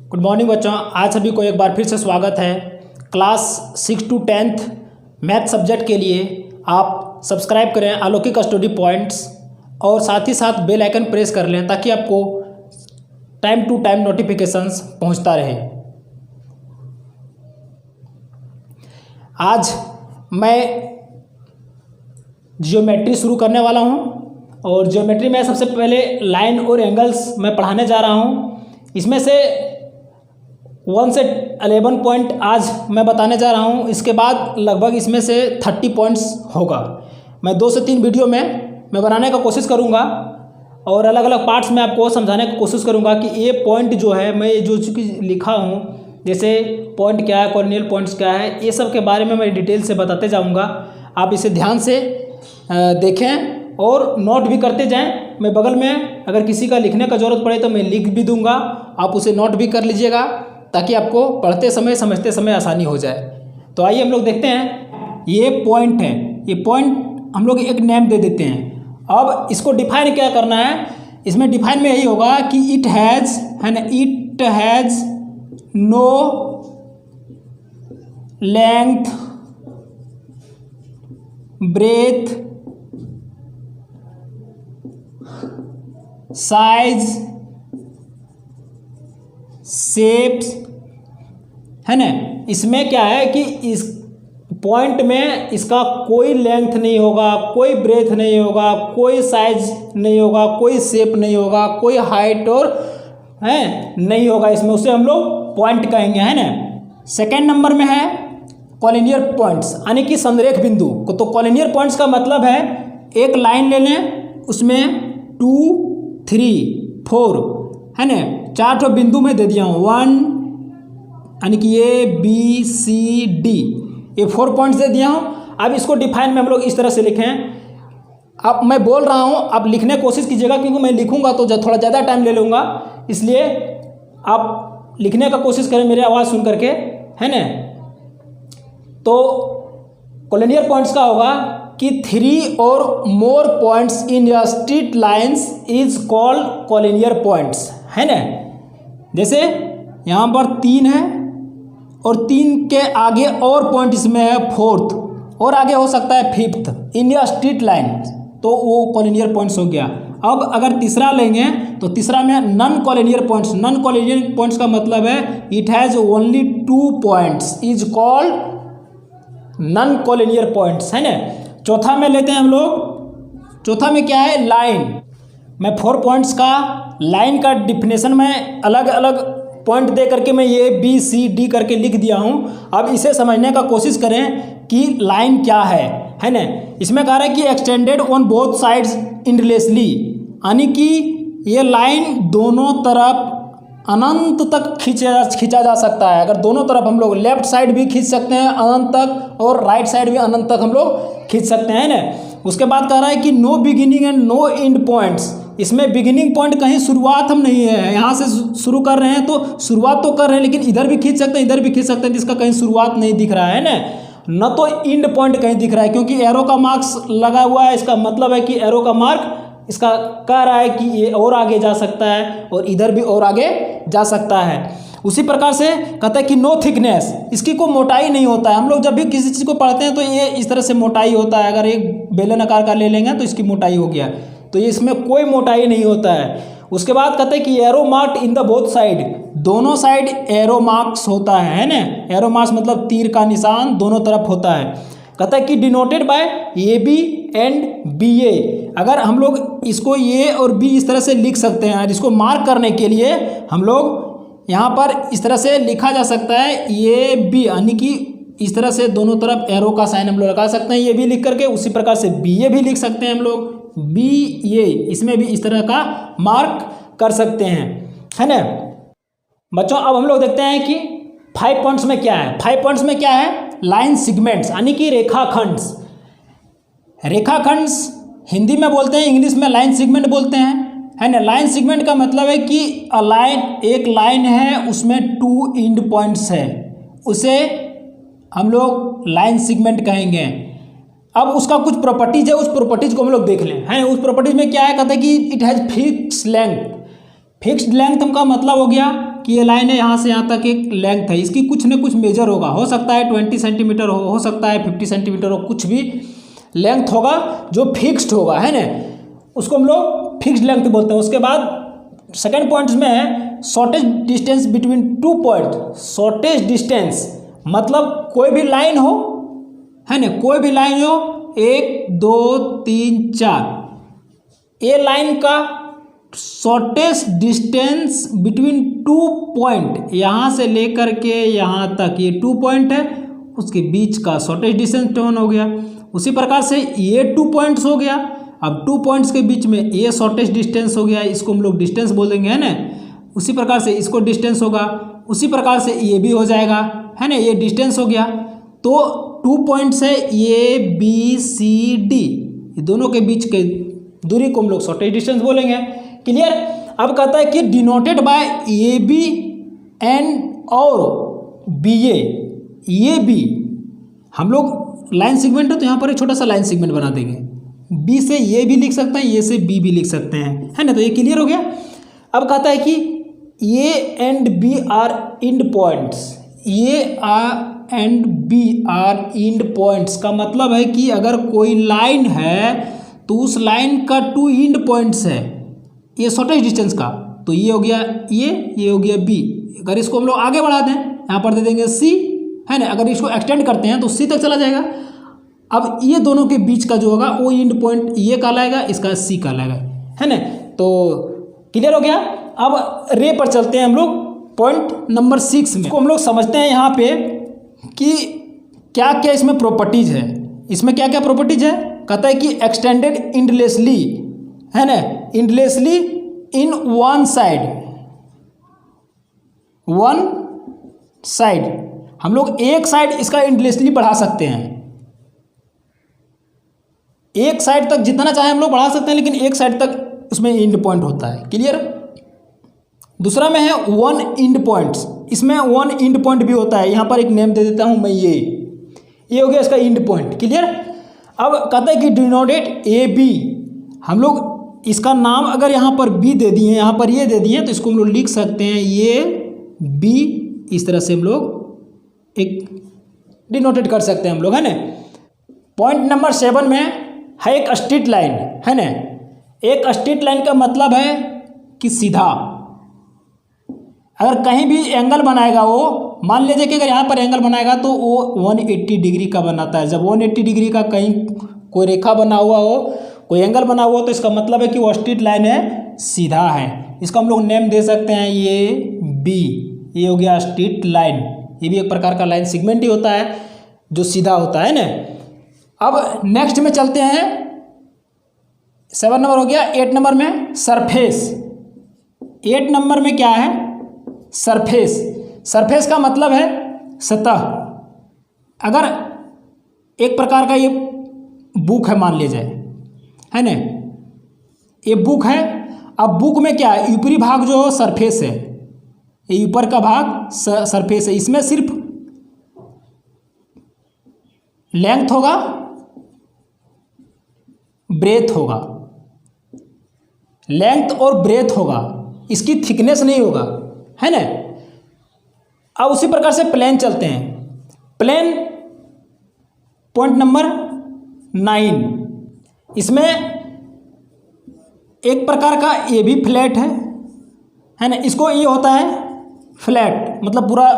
Good morning बच्चों, आज सभी को एक बार फिर से स्वागत है। Class 6 to 10th math subject के लिए आप सब्सक्राइब करें अलौकिक स्टडी पॉइंट्स और साथ ही साथ बेल आइकन प्रेस कर लें ताकि आपको टाइम टू टाइम नोटिफिकेशंस पहुंचता रहे। आज मैं जियोमेट्री शुरू करने वाला हूं और जियोमेट्री में सबसे पहले लाइन और एंगल्स मैं पढ़ाने जा रहा हूं। इसमें से 1 से 11 पॉइंट आज मैं बताने जा रहा हूं। इसके बाद लगभग इसमें से 30 पॉइंट्स होगा। मैं 2 से 3 वीडियो में मैं बनाने का कोशिश करूंगा और अलग अलग पार्ट्स में आपको समझाने की कोशिश करूंगा कि ये पॉइंट जो है मैं जो चूँकि लिखा हूं, जैसे पॉइंट क्या है, कॉर्डिनेट पॉइंट्स क्या है, ये सब के बारे में मैं डिटेल से बताते जाऊँगा। आप इसे ध्यान से देखें और नोट भी करते जाएं। मैं बगल में अगर किसी का लिखने का ज़रूरत पड़े तो मैं लिख भी दूंगा, आप उसे नोट भी कर लीजिएगा ताकि आपको पढ़ते समय समझते समय आसानी हो जाए। तो आइए हम लोग देखते हैं। ये पॉइंट है, ये पॉइंट हम लोग एक नेम दे देते हैं। अब इसको डिफाइन क्या करना है, इसमें डिफाइन में यही होगा कि इट हैज़ है ना, it has no length, breadth, size, shapes, है ना। इसमें क्या है कि इस पॉइंट में इसका कोई लेंथ नहीं होगा, कोई ब्रेथ नहीं होगा, कोई साइज नहीं होगा, कोई शेप नहीं होगा, कोई हाइट और है नहीं होगा इसमें, उसे हम लोग पॉइंट कहेंगे, है ना। सेकेंड नंबर में है कॉलिनियर पॉइंट्स, यानी कि संरेख बिंदु। तो कॉलिनियर पॉइंट्स का मतलब है एक लाइन ले लें, उसमें 2, 3, 4 है ना, 4 ठो बिंदु में दे दिया हूँ। 1 यानी कि A B C D, ये 4 पॉइंट्स दे दिया हूँ। अब इसको डिफाइन में हम लोग इस तरह से लिखें। अब मैं बोल रहा हूँ, आप लिखने की कोशिश कीजिएगा क्योंकि मैं लिखूंगा तो थोड़ा ज़्यादा टाइम ले लूँगा, इसलिए आप लिखने का कोशिश करें मेरी आवाज़ सुन करके, है ना। तो कॉलिनियर पॉइंट्स का होगा कि 3 और मोर पॉइंट्स इन या straight lines is called collinear points, है ना। जैसे यहाँ पर 3 है और 3 के आगे और पॉइंट इसमें है 4th और आगे हो सकता है 5th इन या स्ट्रेट लाइन, तो वो कॉलिनियर पॉइंट्स हो गया। अब अगर तीसरा लेंगे तो तीसरा में non collinear points. Non collinear points का मतलब है it has only 2 points is called non collinear points, है ना। चौथा में लेते हैं हम लोग। चौथा में क्या है, लाइन। मैं 4 पॉइंट्स का लाइन का डिफिनेशन में अलग अलग पॉइंट दे करके मैं ये B C D करके लिख दिया हूँ। अब इसे समझने का कोशिश करें कि लाइन क्या है ना। इसमें कह रहा है कि एक्सटेंडेड ऑन बोथ साइड्स इनलेसली, यानी कि ये लाइन दोनों तरफ अनंत तक खींचा जा सकता है। अगर दोनों तरफ हम लोग लेफ्ट साइड भी खींच सकते हैं अनंत तक और राइट साइड भी अनंत तक हम लोग खींच सकते हैं ना। उसके बाद कह रहा है कि no beginning and no end points. इसमें बिगिनिंग पॉइंट कहीं शुरुआत हम नहीं है, यहाँ से शुरू कर रहे हैं तो शुरुआत तो कर रहे हैं लेकिन इधर भी खींच सकते हैं इधर भी खींच सकते हैं, जिसका कहीं शुरुआत नहीं दिख रहा है ना। न तो एंड पॉइंट कहीं दिख रहा है क्योंकि एरो का मार्क्स लगा हुआ है। इसका मतलब है कि एरो का मार्क इसका कह रहा है कि ये और आगे जा सकता है और इधर भी और आगे जा सकता है। उसी प्रकार से कहता है कि नो थिकनेस, इसकी कोई मोटाई नहीं होता है। हम लोग जब भी किसी चीज़ को पढ़ते हैं तो ये इस तरह से मोटाई होता है। अगर एक बेलन आकार का ले लेंगे तो इसकी मोटाई हो गया, तो ये इसमें कोई मोटाई नहीं होता है। उसके बाद कहते हैं कि arrow mark in the both side, दोनों साइड एरो मार्क्स होता है ना। एरो मार्क्स मतलब तीर का निशान दोनों तरफ होता है। कहता है कि denoted bye AB and BA। अगर हम लोग इसको A और B इस तरह से लिख सकते हैं, इसको मार्क करने के लिए हम लोग यहाँ पर इस तरह से लिखा जा सकता है AB, यानी कि इस तरह से दोनों तरफ एरो का साइन हम लोग लगा सकते हैं ये भी लिख करके। उसी प्रकार से BA भी लिख सकते हैं हम लोग, BA, इसमें भी इस तरह का मार्क कर सकते हैं, है ना बच्चों। अब हम लोग देखते हैं कि 5 पॉइंट्स में क्या है। 5 पॉइंट्स में क्या है, लाइन सेगमेंट्स, यानी कि रेखाखंड्स। रेखाखंड्स हिंदी में बोलते हैं, इंग्लिश में लाइन सेगमेंट बोलते हैं, है ना। लाइन सेगमेंट का मतलब है कि एक लाइन है उसमें 2 एंड पॉइंट्स है, उसे हम लोग लाइन सेगमेंट कहेंगे। अब उसका कुछ प्रॉपर्टीज है, उस प्रॉपर्टीज को हम लोग देख लें, है। उस प्रॉपर्टीज में क्या है, कहते हैं कि it has fix length. Fixed length का मतलब हो गया कि ये लाइन है, यहाँ से यहाँ तक एक लेंथ है, इसकी कुछ न कुछ मेजर होगा, हो सकता है 20 सेंटीमीटर हो सकता है 50 सेंटीमीटर हो, कुछ भी लेंथ होगा जो फिक्स्ड होगा, है ना, उसको हम लोग फिक्स्ड लेंथ बोलते हैं। उसके बाद सेकेंड पॉइंट में है shortage distance between 2 point. Shortage distance मतलब कोई भी लाइन हो, है ना, कोई भी लाइन हो 1 2 3 4, ये लाइन का शॉर्टेस्ट डिस्टेंस बिटवीन 2 पॉइंट, यहाँ से लेकर के यहाँ तक ये 2 पॉइंट है, उसके बीच का शॉर्टेस्ट डिस्टेंस 10 हो गया। उसी प्रकार से ये 2 पॉइंट्स हो गया, अब 2 पॉइंट्स के बीच में ये शॉर्टेस्ट डिस्टेंस हो गया, इसको हम लोग डिस्टेंस बोलेंगे, है ना। उसी प्रकार से इसको डिस्टेंस होगा, उसी प्रकार से ये भी हो जाएगा, है ना, ये डिस्टेंस हो गया। तो 2 पॉइंट्स है ये बी सी डी, ये दोनों के बीच के दूरी को हम लोग शॉर्टेस्ट डिस्टेंस बोलेंगे। क्लियर। अब कहता है कि denoted by A B and और बी ए, ये बी हम लोग लाइन सेगमेंट है तो यहाँ पर एक छोटा सा लाइन सेगमेंट बना देंगे, बी से ये भी लिख सकते हैं, ये से बी भी लिख सकते हैं, है ना। तो ये क्लियर हो गया। अब कहता है कि A and B are end points, A and B are end points का मतलब है कि अगर कोई लाइन है तो उस लाइन का 2 एंड पॉइंट्स है, ये शॉर्टेस्ट डिस्टेंस का, तो ये हो गया ये हो गया बी। अगर इसको हम लोग आगे बढ़ा दें, यहाँ पर दे देंगे सी, है ना, अगर इसको एक्सटेंड करते हैं तो सी तक चला जाएगा। अब ये दोनों के बीच का जो होगा वो एंड पॉइंट ये कहलाएगा, इसका सी कहलाएगा, है ना। तो क्लियर हो गया। अब रे पर चलते हैं हम लोग पॉइंट नंबर 6 में, को हम लोग समझते हैं यहाँ पे कि क्या क्या इसमें प्रॉपर्टीज है। इसमें क्या क्या प्रॉपर्टीज है, कहता है कि एक्सटेंडेड इंडलेसली, है ना, इंडलेसली इन वन साइड, हम लोग एक साइड इसका इंडलेसली बढ़ा सकते हैं, एक साइड तक जितना चाहे हम लोग बढ़ा सकते हैं, लेकिन एक साइड तक उसमें एंड पॉइंट होता है। क्लियर। दूसरा में है 1 एंड पॉइंट्स, इसमें 1 एंड पॉइंट भी होता है, यहाँ पर एक नेम दे देता हूँ मैं, ये हो गया इसका एंड पॉइंट। क्लियर। अब कहता है कि डिनोटेड ए बी, हम लोग इसका नाम अगर यहाँ पर बी दे दिए, यहाँ पर ये दे दिए, तो इसको हम लोग लिख सकते हैं ये बी, इस तरह से हम लोग एक डिनोटेट कर सकते हैं हम लोग, है ना। पॉइंट नंबर 7 में है एक स्ट्रेट लाइन, है ना। एक स्ट्रेट लाइन का मतलब है कि सीधा, अगर कहीं भी एंगल बनाएगा वो, मान लीजिए कि अगर यहाँ पर एंगल बनाएगा तो वो 180 डिग्री का बनाता है। जब 180 डिग्री का कहीं कोई रेखा बना हुआ हो, कोई एंगल बना हुआ हो, तो इसका मतलब है कि वो स्ट्रेट लाइन है, सीधा है। इसको हम लोग नेम दे सकते हैं ये बी, ये हो गया स्ट्रेट लाइन। ये भी एक प्रकार का लाइन सेगमेंट ही होता है जो सीधा होता है ना। अब नेक्स्ट में चलते हैं, 7 नंबर हो गया। 8 नंबर में सरफेस। 8 नंबर में क्या है, सरफेस। सरफेस का मतलब है सतह। अगर एक प्रकार का ये बुक है मान लीजिए, है ना, ये बुक है। अब बुक में क्या है, ऊपरी भाग जो सरफेस है, ये ऊपर का भाग सरफेस है, इसमें सिर्फ लेंथ होगा, ब्रेथ होगा, लेंथ और ब्रेथ होगा, इसकी थिकनेस नहीं होगा, है ना। अब उसी प्रकार से प्लेन चलते हैं। प्लेन पॉइंट नंबर 9, इसमें एक प्रकार का ये भी फ्लैट है ना। इसको ये होता है फ्लैट, मतलब पूरा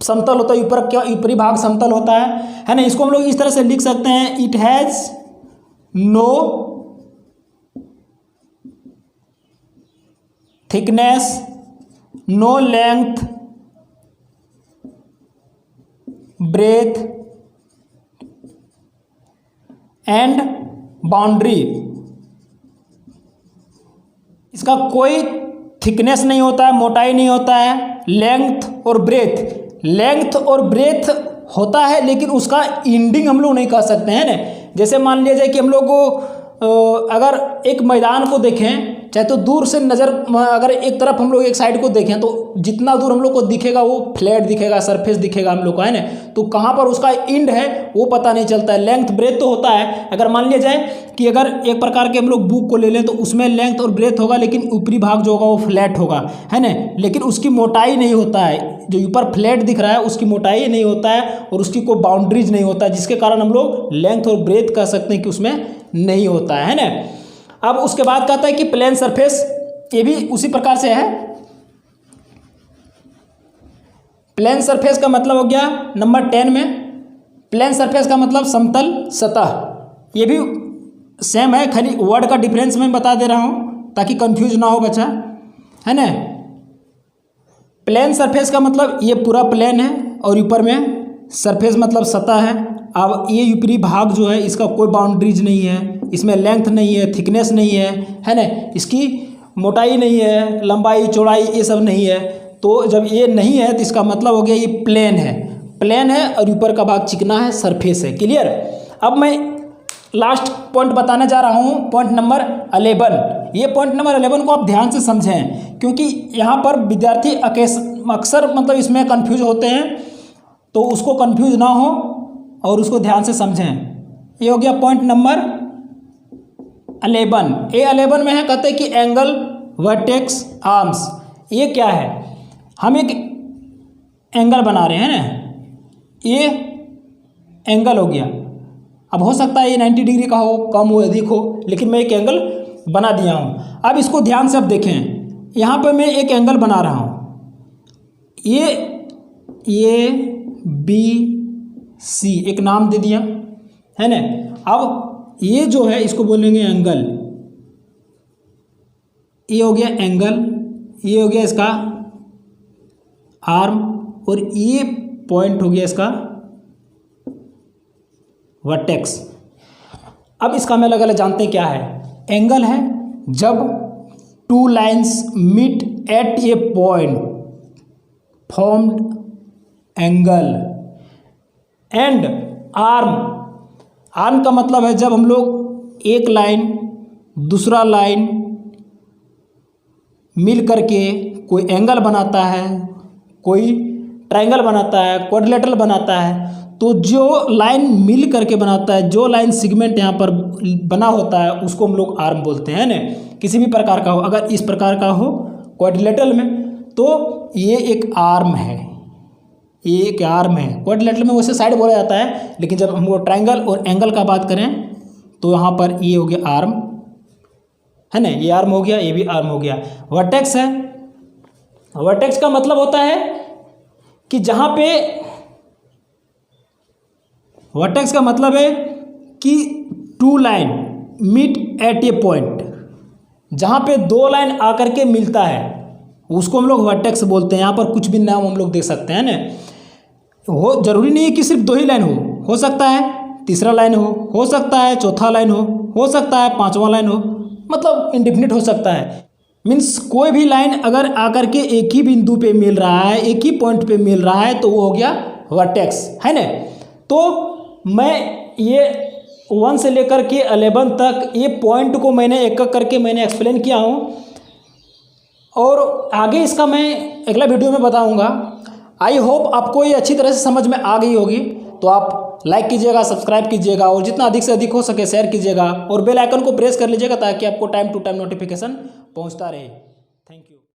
समतल होता है, ऊपर क्या ऊपरी भाग समतल होता है ना। इसको हम लोग इस तरह से लिख सकते हैं, it has no thickness, no length, breadth and boundary. इसका कोई थिकनेस नहीं होता है, मोटाई नहीं होता है, लेंथ और ब्रेथ होता है, लेकिन उसका एंडिंग हम लोग नहीं कह सकते हैं ना। जैसे मान लीजिए कि हम लोग को अगर एक मैदान को देखें चाहे तो दूर से नज़र अगर एक तरफ हम लोग एक साइड को देखें तो जितना दूर हम लोग को दिखेगा वो फ्लैट दिखेगा, सरफेस दिखेगा हम लोग को, है ना। तो कहाँ पर उसका इंड है वो पता नहीं चलता है। लेंथ ब्रेथ तो होता है। अगर मान लिया जाए कि अगर एक प्रकार के हम लोग बुक को ले लें तो उसमें लेंथ और ब्रेथ होगा, लेकिन ऊपरी भाग जो होगा वो फ्लैट होगा, है ना। लेकिन उसकी मोटाई नहीं होता है, जो ऊपर फ्लैट दिख रहा है उसकी मोटाई नहीं होता है और उसकी कोई बाउंड्रीज नहीं होता है, जिसके कारण हम लोग लेंथ और ब्रेथ कह सकते हैं कि उसमें नहीं होता है ना। अब उसके बाद कहता है कि प्लेन सरफेस, ये भी उसी प्रकार से है। प्लेन सरफेस का मतलब हो गया नंबर 10 में, प्लेन सरफेस का मतलब समतल सतह। ये भी सेम है, खाली वर्ड का डिफरेंस मैं बता दे रहा हूँ ताकि कंफ्यूज ना हो बच्चा, है ना। प्लेन सरफेस का मतलब ये पूरा प्लेन है और ऊपर में सरफेस मतलब सतह है। अब ये ऊपरी भाग जो है इसका कोई बाउंड्रीज नहीं है, इसमें लेंथ नहीं है, थिकनेस नहीं है ना, इसकी मोटाई नहीं है, लंबाई चौड़ाई ये सब नहीं है। तो जब ये नहीं है तो इसका मतलब हो गया ये प्लेन है, प्लेन है और ऊपर का भाग चिकना है, सरफेस है। क्लियर। अब मैं लास्ट पॉइंट बताने जा रहा हूँ, पॉइंट नंबर 11। ये पॉइंट नंबर 11 को आप ध्यान से समझें, क्योंकि यहाँ पर विद्यार्थी अक्सर मतलब इसमें कंफ्यूज होते हैं, तो उसको कंफ्यूज ना हो और उसको ध्यान से समझें। ये हो गया पॉइंट नंबर 11। A11 में है, कहते हैं कि एंगल, वर्टेक्स, आर्म्स। ये क्या है, हम एक एंगल बना रहे हैं ना, ये एंगल हो गया। अब हो सकता है ये 90 डिग्री का हो, कम हो, अधिक हो, लेकिन मैं एक एंगल बना दिया हूँ। अब इसको ध्यान से अब देखें, यहाँ पर मैं एक एंगल बना रहा हूँ, ये BC एक नाम दे दिया, है ना। अब ये जो है इसको बोलेंगे एंगल, ये हो गया एंगल, ये हो गया इसका आर्म और ये पॉइंट हो गया इसका वर्टेक्स। अब इसका हम अलग अलग जानते हैं क्या है। एंगल है जब two lines meet at a point formed angle. And arm का मतलब है जब हम लोग एक लाइन दूसरा लाइन मिल करके कोई एंगल बनाता है, कोई ट्रायंगल बनाता है, क्वाड्रिलेटरल बनाता है, तो जो लाइन मिल करके बनाता है, जो लाइन सेगमेंट यहाँ पर बना होता है उसको हम लोग आर्म बोलते हैं ना। किसी भी प्रकार का हो, अगर इस प्रकार का हो क्वाड्रिलेटरल में तो ये एक आर्म है, ये एक आर्म है। क्वाड्रिलेटरल में वैसे साइड बोला जाता है, लेकिन जब हम वो ट्रायंगल और एंगल का बात करें तो यहाँ पर ये हो गया आर्म, है ना, ये आर्म हो गया, ये भी आर्म हो गया। वर्टेक्स है, वर्टेक्स का मतलब होता है कि जहाँ पे, वर्टेक्स का मतलब है कि two line meet at a point, जहाँ पे दो लाइन आकर के मिलता है उसको हम लोग वर्टेक्स बोलते हैं। यहाँ पर कुछ भी नाम हम लोग देख सकते हैं ना। हो जरूरी नहीं है कि सिर्फ दो ही लाइन हो सकता है तीसरा लाइन हो सकता है चौथा लाइन हो सकता है पांचवा लाइन हो, मतलब इंडिफिनिट हो सकता है। मीन्स कोई भी लाइन अगर आकर के एक ही बिंदु पे मिल रहा है, एक ही पॉइंट पे मिल रहा है, तो वो हो गया वर्टेक्स, है ना। तो मैं ये 1 से लेकर के 11 तक ये पॉइंट को मैंने एक एक करके मैंने एक्सप्लेन किया हूँ, और आगे इसका मैं अगला वीडियो में बताऊँगा। आई होप आपको ये अच्छी तरह से समझ में आ गई होगी। तो आप लाइक कीजिएगा, सब्सक्राइब कीजिएगा और जितना अधिक से अधिक हो सके शेयर कीजिएगा और बेल आइकन को प्रेस कर लीजिएगा ताकि आपको टाइम टू टाइम नोटिफिकेशन पहुंचता रहे।